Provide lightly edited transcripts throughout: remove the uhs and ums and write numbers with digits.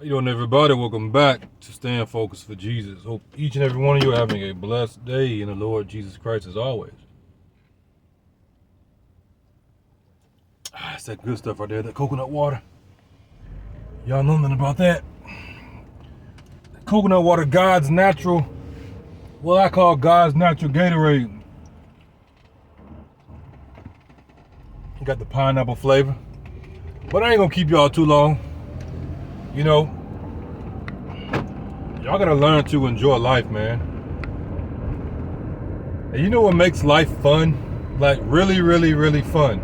How you doing, everybody? Welcome back to Staying Focused for Jesus. Hope each and every one of you are having a blessed day in the Lord Jesus Christ as always. It's that good stuff right there, that coconut water. Y'all know nothing about that. Coconut water, God's natural, what I call God's natural Gatorade. Got the pineapple flavor. But I ain't gonna keep y'all too long. You know, y'all gotta learn to enjoy life, man. And you know what makes life fun? Like really, really, really fun.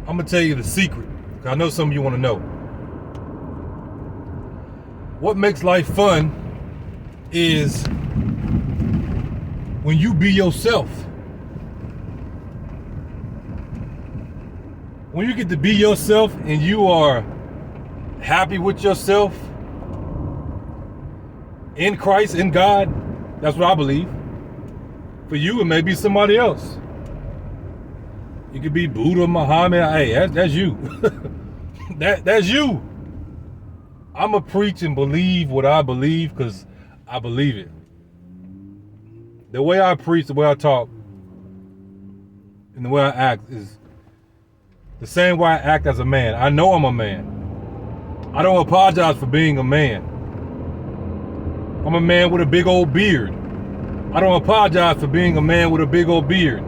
I'm gonna tell you the secret. I know some of you wanna know. What makes life fun is when you be yourself. When you get to be yourself and you are happy with yourself in Christ, in God, that's what I believe. For you, it may be somebody else. It could be Buddha, Muhammad. Hey, that's you. That's you. I'ma preach and believe what I believe because I believe it. The way I preach, the way I talk, and the way I act is the same way I act as a man. I know I'm a man. I don't apologize for being a man. I'm a man with a big old beard. I don't apologize for being a man with a big old beard.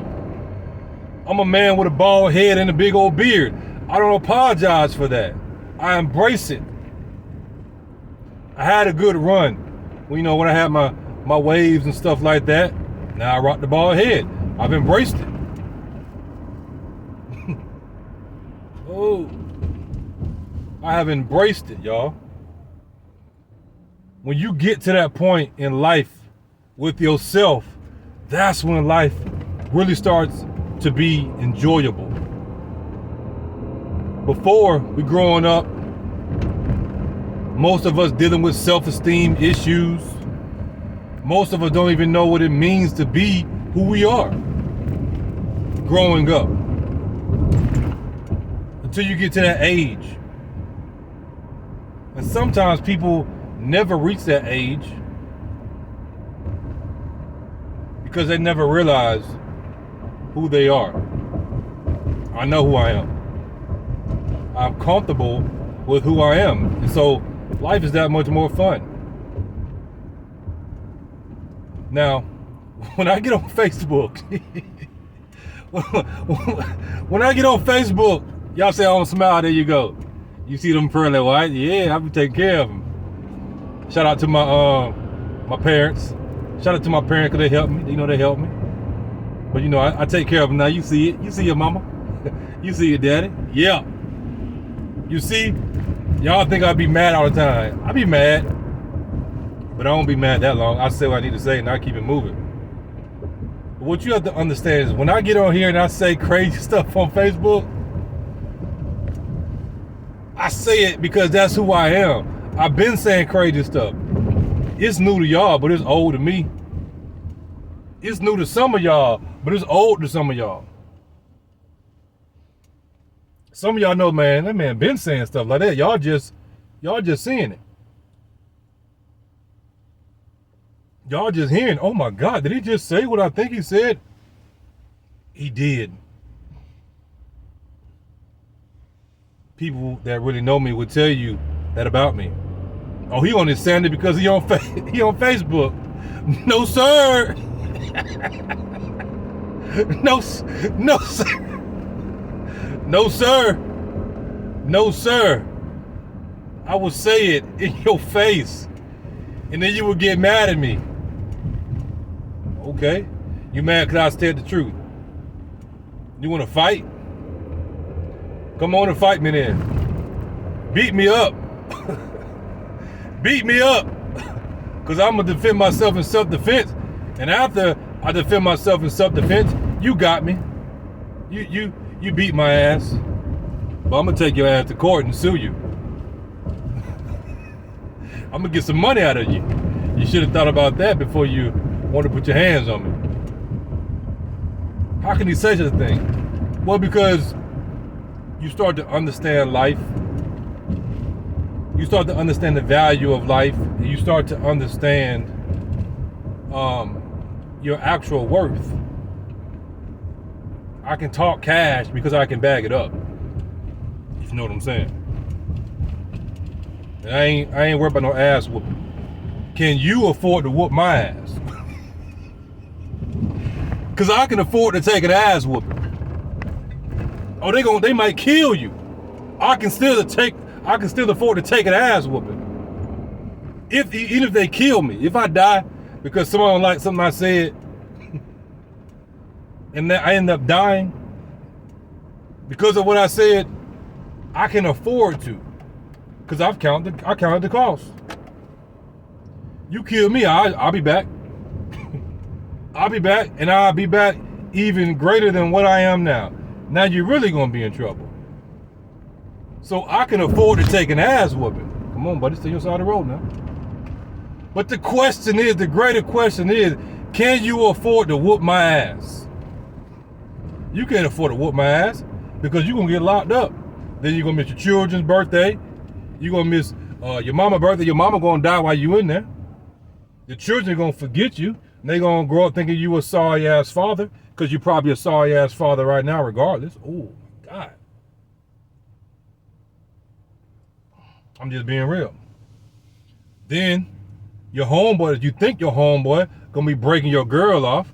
I'm a man with a bald head and a big old beard. I don't apologize for that. I embrace it. I had a good run. Well, you know, when I had my waves and stuff like that, now I rock the bald head. I've embraced it. Oh, I have embraced it, y'all. When you get to that point in life with yourself, that's when life really starts to be enjoyable. Before, we growing up, most of us dealing with self-esteem issues. Most of us don't even know what it means to be who we are growing up. Until you get to that age. And sometimes people never reach that age because they never realize who they are. I know who I am. I'm comfortable with who I am. And so life is that much more fun. Now, when I get on Facebook, when I get on Facebook, y'all say I don't smile, there you go. You see them pearly white? Yeah, I be taking care of them. Shout out to my parents. Shout out to my parents because they helped me. You know, they helped me. But you know, I take care of them now. You see it. You see your mama. You see your daddy. Yeah. You see, y'all think I be mad all the time. I be mad. But I don't be mad that long. I say what I need to say and I keep it moving. But what you have to understand is when I get on here and I say crazy stuff on Facebook, I say it because that's who I am. I've been saying crazy stuff. It's new to y'all, but it's old to me. It's new to some of y'all, but it's old to some of y'all. Some of y'all know, man, that man been saying stuff like that. Y'all just seeing it. Y'all just hearing, oh my God, did he just say what I think he said? He did. People that really know me would tell you that about me. Oh, he only saying it because he on Facebook. No, sir. No, sir. No, sir. No, sir. I will say it in your face, and then you will get mad at me. Okay, you mad because I said the truth. You want to fight? Come on and fight me then. Beat me up. Beat me up. Because I'm going to defend myself in self-defense. And after I defend myself in self-defense, you got me. You beat my ass. But I'm going to take your ass to court and sue you. I'm going to get some money out of you. You should have thought about that before you wanted to put your hands on me. How can he say such a thing? Well, because you start to understand life. you start to understand the value of life, and you start to understand your actual worth. I can talk cash because I can bag it up. If you know what I'm saying. And I ain't worried about no ass whooping. Can you afford to whoop my ass? Cause I can afford to take an ass whooping. Oh, they might kill you. I can still afford to take an ass whooping. Even if they kill me, if I die because someone don't like something I said, and I end up dying because of what I said, I can afford to, because I counted the cost. You kill me, I'll be back. I'll be back, and I'll be back even greater than what I am now. Now you're really gonna be in trouble. So I can afford to take an ass whooping. Come on, buddy, stay on the side of the road now. But the greater question is, can you afford to whoop my ass? You can't afford to whoop my ass because you're gonna get locked up. Then you're gonna miss your children's birthday. You're gonna miss your mama's birthday. Your mama gonna die while you in there. Your children are gonna forget you. And they gonna grow up thinking you a sorry ass father, because you're probably a sorry ass father right now regardless. Oh my God. I'm just being real. Then your homeboy, you think your homeboy, gonna be breaking your girl off.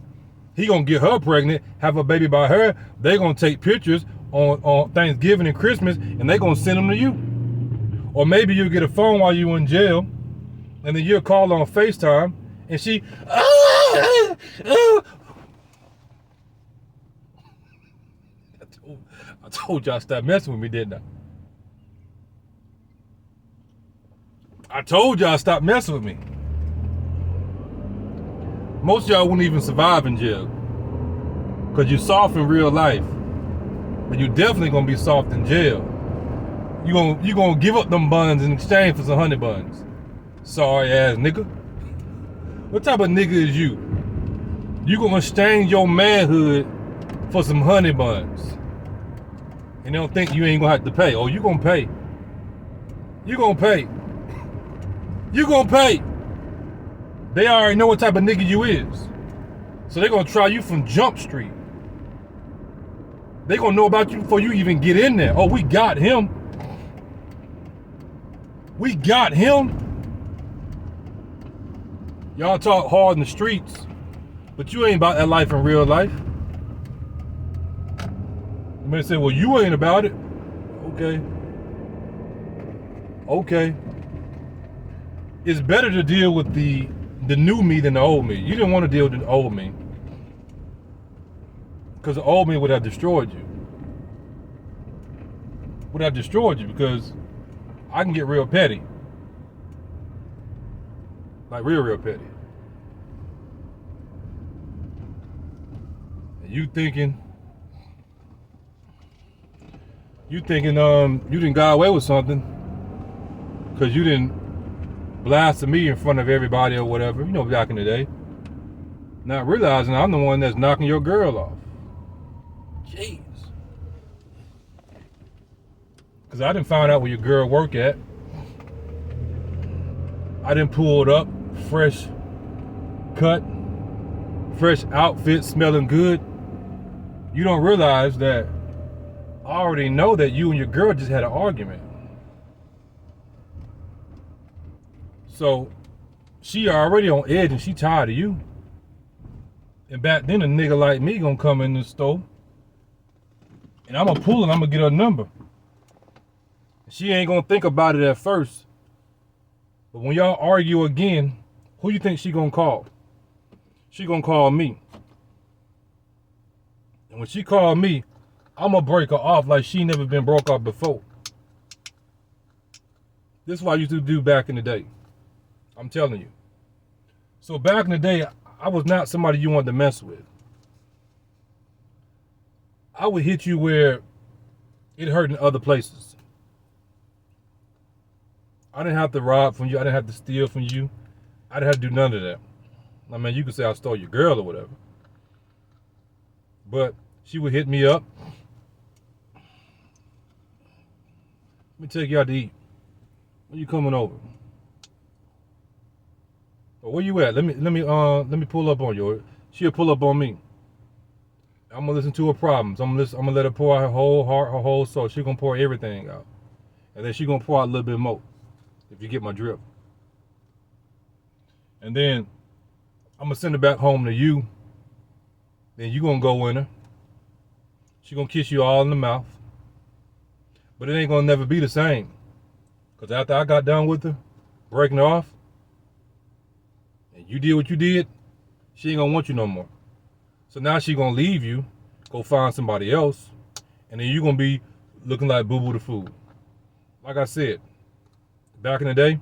He gonna get her pregnant, have a baby by her. They gonna take pictures on Thanksgiving and Christmas, and they gonna send them to you. Or maybe you'll get a phone while you in jail, and then you'll call on FaceTime, and she, I told y'all stop messing with me, didn't I? I told y'all stop messing with me. Most of y'all wouldn't even survive in jail, because you're soft in real life, but you're definitely gonna be soft in jail. You gonna give up them buns in exchange for some honey buns. Sorry ass nigga. What type of nigga is you? You gonna exchange your manhood for some honey buns, and they don't think you ain't gonna have to pay. Oh, you gonna pay. You gonna pay. You gonna pay. They already know what type of nigga you is. So they're gonna try you from Jump Street. They gonna know about you before you even get in there. Oh, we got him. We got him. Y'all talk hard in the streets, but you ain't about that life in real life. You may say, well, you ain't about it. Okay. Okay. It's better to deal with the new me than the old me. You didn't want to deal with the old me, because the old me would have destroyed you. Would have destroyed you, because I can get real petty. Like real petty. And you thinking you didn't got away with something because you didn't blast me in front of everybody or whatever, you know, back in the day. Not realizing I'm the one that's knocking your girl off. Jeez. Because I didn't find out where your girl work at. I didn't pull it up, fresh cut, fresh outfit, smelling good. You don't realize that I already know that you and your girl just had an argument. So she already on edge and she tired of you. And back then a nigga like me gonna come in the store and I'm gonna pull and I'm gonna get her number. She ain't gonna think about it at first. But when y'all argue again, who you think she gonna call? She gonna call me. And when she call me, I'm gonna break her off like she never been broke off before. This is what I used to do back in the day. I'm telling you. So back in the day, I was not somebody you wanted to mess with. I would hit you where it hurt in other places. I didn't have to rob from you. I didn't have to steal from you. I didn't have to do none of that. I mean, you could say I stole your girl or whatever. But she would hit me up. Let me take you out to eat. When you coming over? Where you at? Let me pull up on you. She'll pull up on me. I'm gonna listen to her problems. I'm gonna let her pour out her whole heart, her whole soul. She gonna pour everything out, and then she gonna pour out a little bit more. If you get my drift. And then I'm gonna send her back home to you. Then you gonna go in her. She gonna kiss you all in the mouth. But it ain't gonna never be the same. Cause after I got done with her, breaking her off, and you did what you did, she ain't gonna want you no more. So now she gonna leave you, go find somebody else, and then you gonna be looking like Boo Boo the Fool. Like I said, back in the day,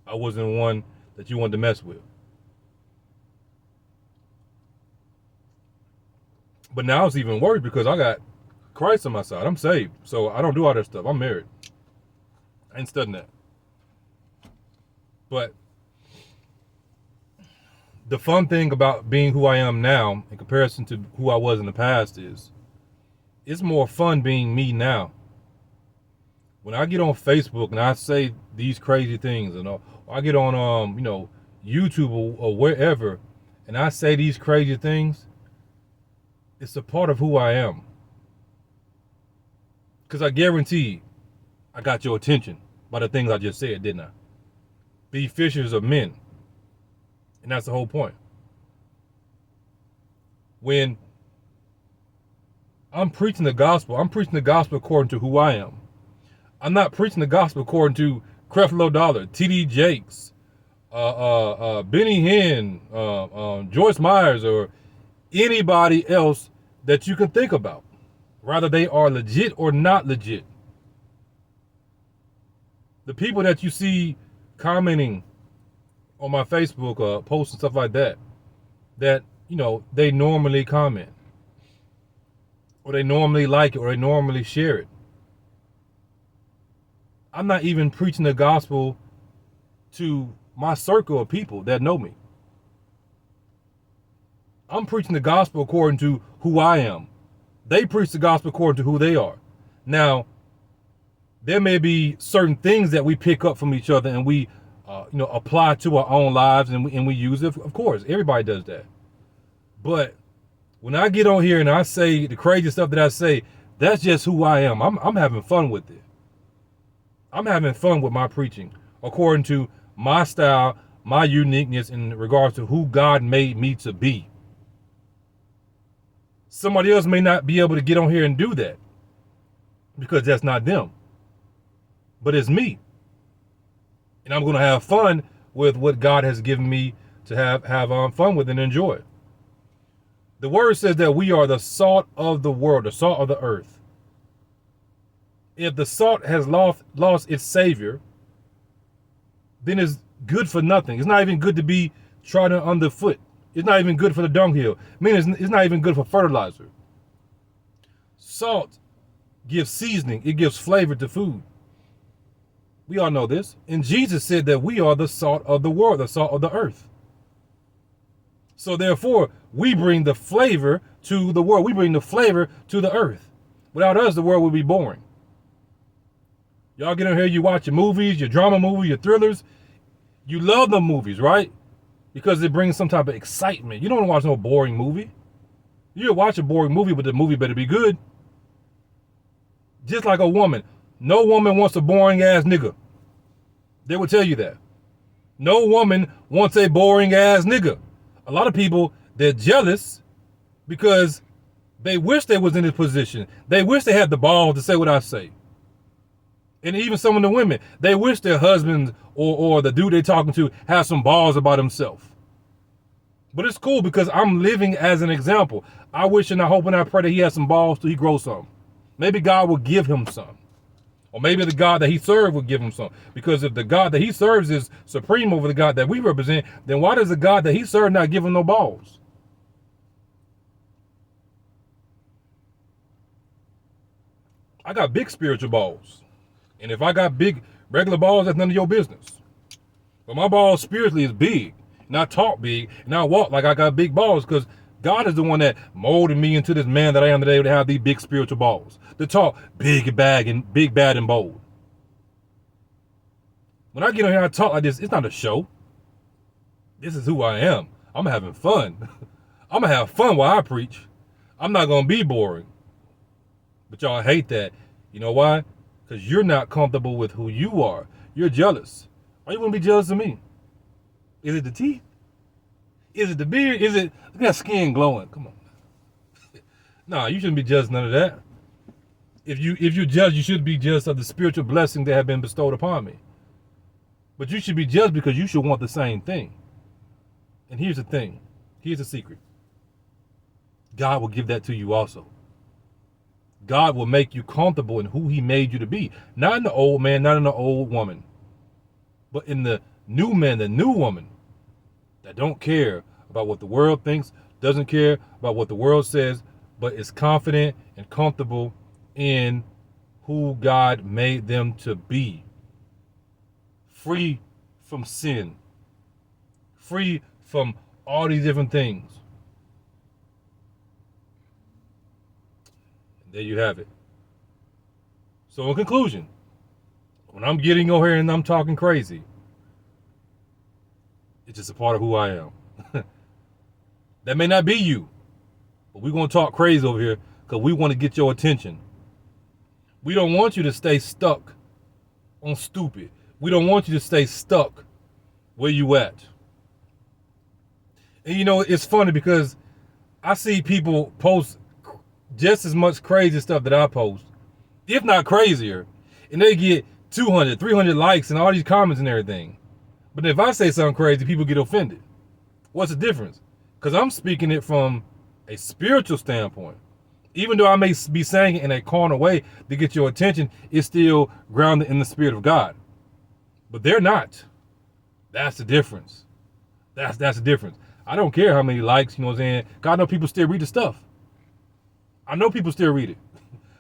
I wasn't one that you wanted to mess with. But now it's even worse because I got Christ on my side. I'm saved. So I don't do all that stuff. I'm married. I ain't studying that. But the fun thing about being who I am now in comparison to who I was in the past is it's more fun being me now. When I get on Facebook and I say these crazy things, and I get on YouTube or wherever, and I say these crazy things, it's a part of who I am. Because I guarantee I got your attention by the things I just said, didn't I? Be fishers of men. And that's the whole point. When I'm preaching the gospel according to who I am. I'm not preaching the gospel according to Creflo Dollar, T.D. Jakes, Benny Hinn, Joyce Myers, or anybody else that you can think about. Rather they are legit or not legit. The people that you see commenting on my Facebook posts and stuff like that they normally comment, or they normally like it, or they normally share it. I'm not even preaching the gospel to my circle of people that know me. I'm preaching the gospel according to who I am. They preach the gospel according to who they are. Now, there may be certain things that we pick up from each other and we apply to our own lives, and we use it. Of course, everybody does that. But when I get on here and I say the crazy stuff that I say, that's just who I am. I'm having fun with it. I'm having fun with my preaching according to my style, my uniqueness in regards to who God made me to be. Somebody else may not be able to get on here and do that because that's not them. But it's me. And I'm going to have fun with what God has given me to have fun with and enjoy. The word says that we are the salt of the world, the salt of the earth. If the salt has lost its savior, then it's good for nothing. It's not even good to be trodden underfoot. It's not even good for the dunghill. I mean, it's not even good for fertilizer. Salt gives seasoning. It gives flavor to food. We all know this. And Jesus said that we are the salt of the world, the salt of the earth. So therefore, we bring the flavor to the world. We bring the flavor to the earth. Without us, the world would be boring. Y'all get in here, you watch your movies, your drama movies, your thrillers. You love them movies, right? Because it brings some type of excitement. You don't want to watch no boring movie. You watch a boring movie, but the movie better be good. Just like a woman. No woman wants a boring ass nigga. They will tell you that. No woman wants a boring ass nigga. A lot of people, they're jealous because they wish they was in this position. They wish they had the balls to say what I say. And even some of the women, they wish their husbands or the dude they're talking to have some balls about himself. But it's cool because I'm living as an example. I wish and I hope and I pray that he has some balls till he grows some. Maybe God will give him some. Or maybe the God that he serves will give him some. Because if the God that he serves is supreme over the God that we represent, then why does the God that he serves not give him no balls? I got big spiritual balls. And if I got big regular balls, that's none of your business. But my balls spiritually is big. And I talk big. And I walk like I got big balls because God is the one that molded me into this man that I am today to have these big spiritual balls. To talk big, bad, and bold. When I get on here, I talk like this. It's not a show. This is who I am. I'm having fun. I'm going to have fun while I preach. I'm not going to be boring. But y'all hate that. You know why? Because you're not comfortable with who you are. You're jealous. Why you want to be jealous of me? Is it the teeth? Is it the beard? Is it, look at that skin glowing? Come on. Nah, you shouldn't be jealous of none of that. If you're jealous, you should be jealous of the spiritual blessings that have been bestowed upon me. But you should be jealous because you should want the same thing. And here's the thing. Here's the secret. God will give that to you also. God will make you comfortable in who he made you to be. Not in the old man, not in the old woman. But in the new man, the new woman that don't care about what the world thinks, doesn't care about what the world says, but is confident and comfortable in who God made them to be. Free from sin. Free from all these different things. And there you have it. So in conclusion, when I'm getting over here and I'm talking crazy, it's just a part of who I am. That may not be you, but we're going to talk crazy over here because we want to get your attention. We don't want you to stay stuck on stupid. We don't want you to stay stuck where you at. And you know, it's funny because I see people post just as much crazy stuff that I post, if not crazier, and they get 200, 300 likes and all these comments and everything. But if I say something crazy, people get offended. What's the difference? Because I'm speaking it from a spiritual standpoint. Even though I may be saying it in a carnal way to get your attention, it's still grounded in the Spirit of God. But they're not. That's the difference. That's the difference. I don't care how many likes, you know what I'm saying? God, I know people still read the stuff. I know people still read it.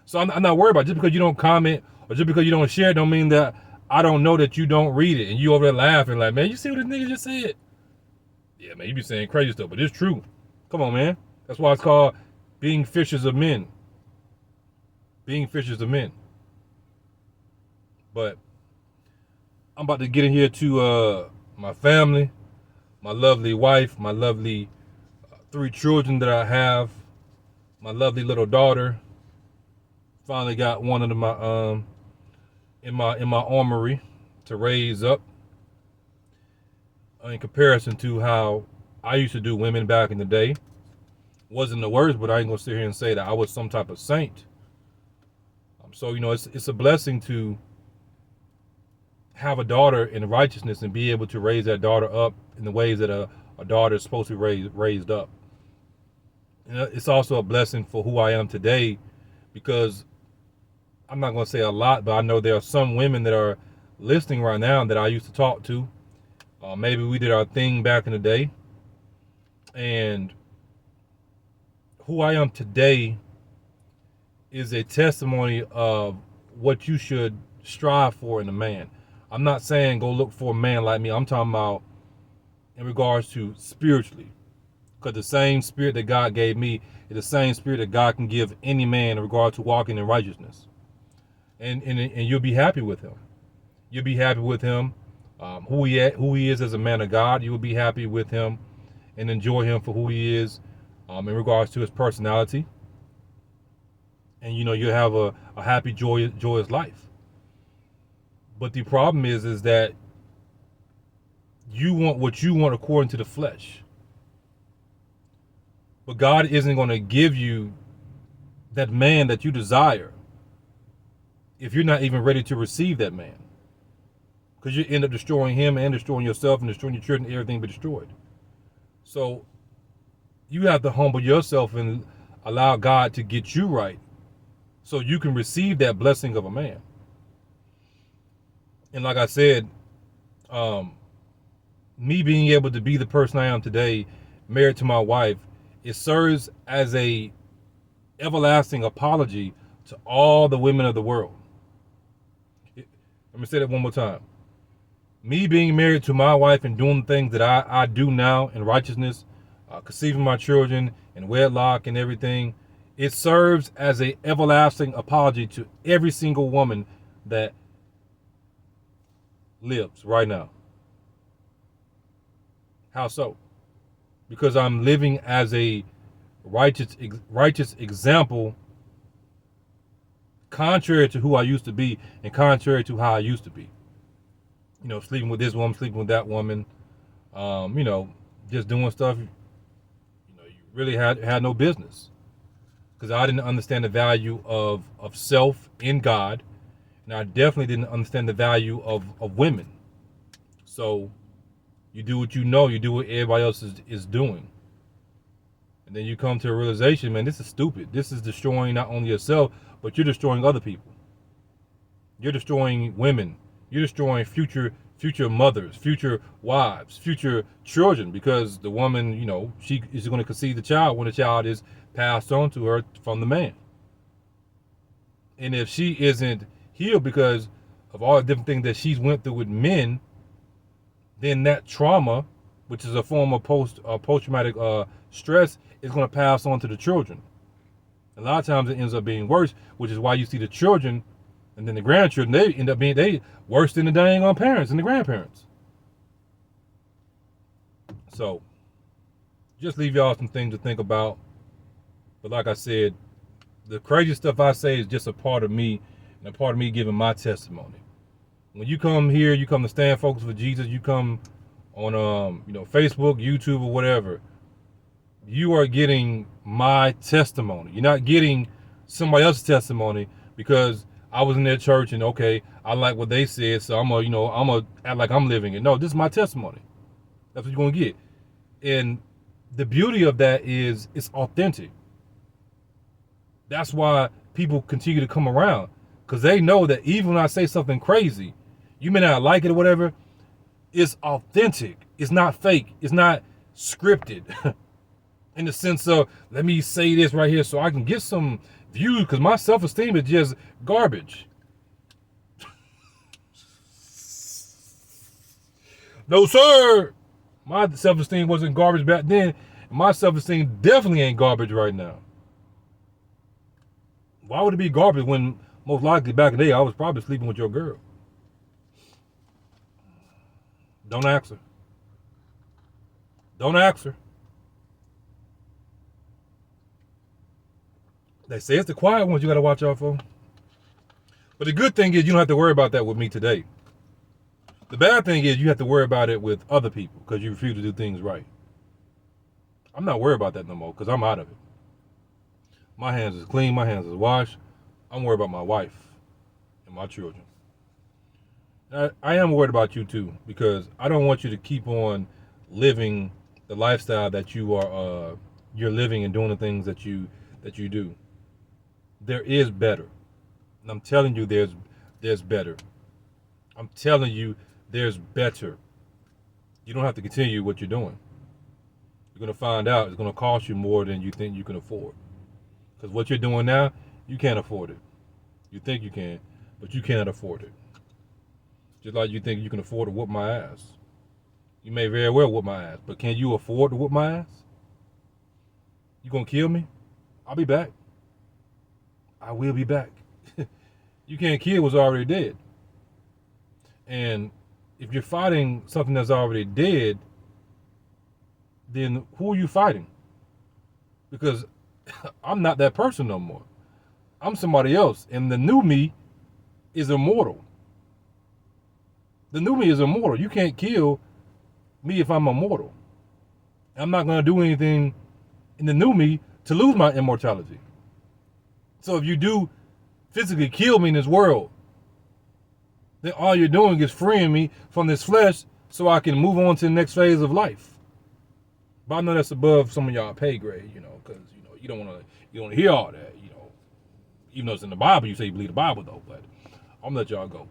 So I'm not worried about it. Just because you don't comment or just because you don't share it don't mean that I don't know that you don't read it. And you over there laughing like, man, you see what this nigga just said? Yeah, man, you be saying crazy stuff, but it's true. Come on, man. That's why it's called being fishers of men. Being fishers of men. But I'm about to get in here to my family, my lovely wife, my lovely 3 children that I have, my lovely little daughter. Finally got one of my in my armory to raise up. In comparison to how I used to do women back in the day. Wasn't the worst, but I ain't gonna sit here and say that I was some type of saint. So you know, it's a blessing to have a daughter in righteousness and be able to raise that daughter up in the ways that a daughter is supposed to be raised up. And it's also a blessing for who I am today, because I'm not going to say a lot, but I know there are some women that are listening right now that I used to talk to. Maybe we did our thing back in the day. And who I am today is a testimony of what you should strive for in a man. I'm not saying go look for a man like me. I'm talking about in regards to spiritually. Because the same spirit that God gave me is the same spirit that God can give any man in regard to walking in righteousness. And you'll be happy with him. You'll be happy with him, who he is as a man of God. You will be happy with him and enjoy him for who he is in regards to his personality. And, you know, you'll have a happy, joyous life. But the problem is that you want what you want according to the flesh. But God isn't going to give you that man that you desire if you're not even ready to receive that man. Because you end up destroying him and destroying yourself and destroying your children, everything be destroyed. So you have to humble yourself and allow God to get you right so you can receive that blessing of a man. And like I said, me being able to be the person I am today, married to my wife, it serves as a everlasting apology to all the women of the world. Let me say that one more time. Me being married to my wife and doing things that I do now in righteousness, conceiving my children in wedlock and everything, it serves as a everlasting apology to every single woman that lives right now. How so? Because I'm living as a righteous example, contrary to who I used to be and contrary to how I used to be. Sleeping with this woman, sleeping with that woman, just doing stuff you really had no business. Because I didn't understand the value of self in God, and I definitely didn't understand the value of women. So you do what you do what everybody else is doing. And then you come to a realization, man, this is stupid. This is destroying not only yourself, but you're destroying other people. You're destroying women. You're destroying future mothers, future wives, future children, because the woman, she is going to conceive the child when the child is passed on to her from the man. And if she isn't healed because of all the different things that she's went through with men, then that trauma, which is a form of post-traumatic stress, is going to pass on to the children. A lot of times it ends up being worse, which is why you see the children and then the grandchildren, they end up being worse than the dang on parents and the grandparents. So just leave y'all some things to think about. But like I said, the crazy stuff I say is just a part of me and a part of me giving my testimony. When you come here, you come to Stand Focused for Jesus, you come on Facebook, YouTube, or whatever, you are getting my testimony. You're not getting somebody else's testimony because I was in their church and okay, I like what they said, so I'm gonna act like I'm living it. No, this is my testimony. That's what you're gonna get. And the beauty of that is it's authentic. That's why people continue to come around, because they know that even when I say something crazy, you may not like it or whatever, it's authentic. It's not fake. It's not scripted. In the sense of, let me say this right here so I can get some views, because my self-esteem is just garbage. No, sir. My self-esteem wasn't garbage back then. My self-esteem definitely ain't garbage right now. Why would it be garbage when most likely back in the day I was probably sleeping with your girl? Don't ask her. Don't ask her. They say it's the quiet ones you got to watch out for. But the good thing is you don't have to worry about that with me today. The bad thing is you have to worry about it with other people because you refuse to do things right. I'm not worried about that no more because I'm out of it. My hands is clean. My hands is washed. I'm worried about my wife and my children. I am worried about you too, because I don't want you to keep on living the lifestyle that you're living and doing the things that you do. There is better. And I'm telling you there's better. I'm telling you there's better. You don't have to continue what you're doing. You're going to find out it's going to cost you more than you think you can afford. Because what you're doing now, you can't afford it. You think you can, but you can't afford it. Just like you think you can afford to whoop my ass. You may very well whoop my ass, but can you afford to whoop my ass? You gonna kill me? I'll be back. I will be back. You can't kill what's already dead. And if you're fighting something that's already dead, then who are you fighting? Because I'm not that person no more. I'm somebody else. And the new me is immortal. The new me is immortal. You can't kill me if I'm immortal. I'm not going to do anything in the new me to lose my immortality. So if you do physically kill me in this world, then all you're doing is freeing me from this flesh so I can move on to the next phase of life. But I know that's above some of y'all pay grade, because you don't want to hear all that, even though it's in the Bible. You say you believe the Bible though, but I'm gonna let y'all go.